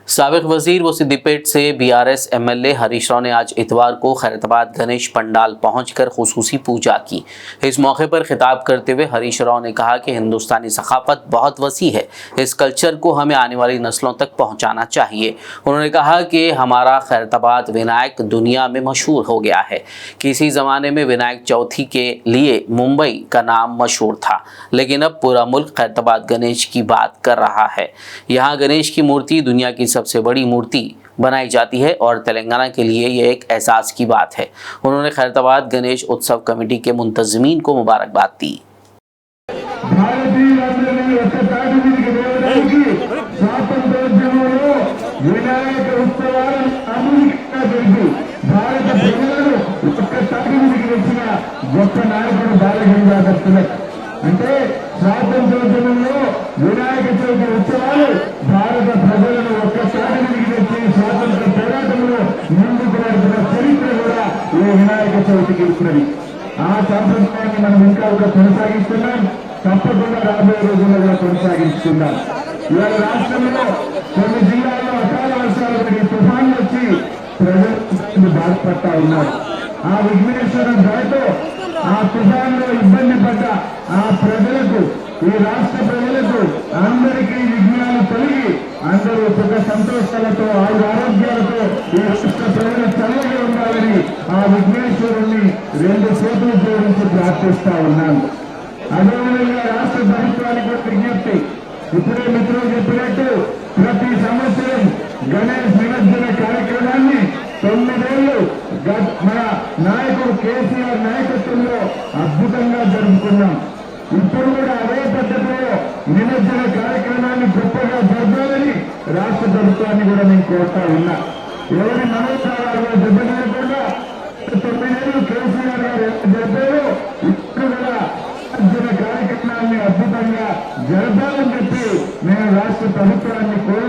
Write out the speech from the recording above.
साबिक वजीर व सिद्दीपेट से बीआरएस एमएलए हरीश राव ने आज इतवार को खैरताबाद गणेश पंडाल पहुंचकर खुसूसी पूजा की। इस मौके पर खिताब करते हुए हरीश राव ने कहा कि हिंदुस्तानी सकाफत बहुत वसी है, इस कल्चर को हमें आने वाली नस्लों तक पहुंचाना चाहिए। उन्होंने कहा कि हमारा खैरताबाद विनायक दुनिया में मशहूर हो गया है। किसी ज़माने में विनायक चौथी के लिए मुंबई का नाम मशहूर था, लेकिन अब पूरा मुल्क खैरताबाद गणेश की बात कर रहा है। यहाँ गणेश की मूर्ति दुनिया की सबसे बड़ी मूर्ति बनाई जाती है और तेलंगाना के लिए यह एक एहसास की बात है। उन्होंने खैरताबाद गणेश उत्सव कमेटी के मुंतज़मीन को मुबारकबाद दी। అంటే స్వాతంత్రోద్యమంలో వినాయక చవితి ఉత్సవాలు భారత ప్రజలను ఒక్కసారి తెచ్చి స్వాతంత్ర పోరాటంలో ముందుకు నడిపిన చరిత్ర కూడా ఈ వినాయక చవితికి ఇస్తున్నది. ఆ సంప్రదాయాన్ని మనం ఇంకా కూడా కొనసాగిస్తున్నాం. తప్పకుండా రాబోయే రోజుల్లో కూడా కొనసాగిస్తున్నాం. ఇవాళ రాష్ట్రంలో కొన్ని జిల్లాల్లో అకాల వర్షాలు పడి తుఫాన్లు వచ్చి ప్రజలు బాధపడతా ఉన్నారు. ఆ విఘ్నేశ్వర దయతో ఆ తుఫాన్లో ఇబ్బంది పడ్డ ఆ ప్రజలకు, ఈ రాష్ట్ర ప్రజలకు అందరికీ విఘ్నాలు తొలగి అందరూ సుఖ సంతోషాలతో ఆరోగ్యాలతో ఈ రాష్ట్ర ప్రజలు చల్లగా ఉండాలని ఆ విఘ్నేశ్వరుణ్ణి రెండు చేతులు జోడించి ప్రార్థిస్తా ఉన్నాను. అదేవిధంగా రాష్ట్ర ప్రభుత్వానికి విజ్ఞప్తి, ఇప్పుడే మిత్రులు చెప్పినట్టు ప్రతి సంవత్సరం గణేష్ నిమజ్జన కార్యక్రమాన్ని 9 ఏళ్లు మన నాయకుడు కేసీఆర్ నాయకత్వంలో అద్భుతంగా జరుపుకున్నాం. ఇప్పుడు కూడా అదే పద్ధతిలో నిమజ్జన కార్యక్రమాన్ని గొప్పగా జరపాలని రాష్ట్ర ప్రభుత్వాన్ని కూడా నేను కోరుతా ఉన్నా. ఎవరి మనోభావాల్లో దెబ్బతినకుండా 9 ఏళ్లు కేసీఆర్ గారు జరిపారో ఇప్పుడు కూడా నిమజ్జన కార్యక్రమాన్ని అద్భుతంగా జరపాలని చెప్పి నేను రాష్ట్ర ప్రభుత్వాన్ని కోరు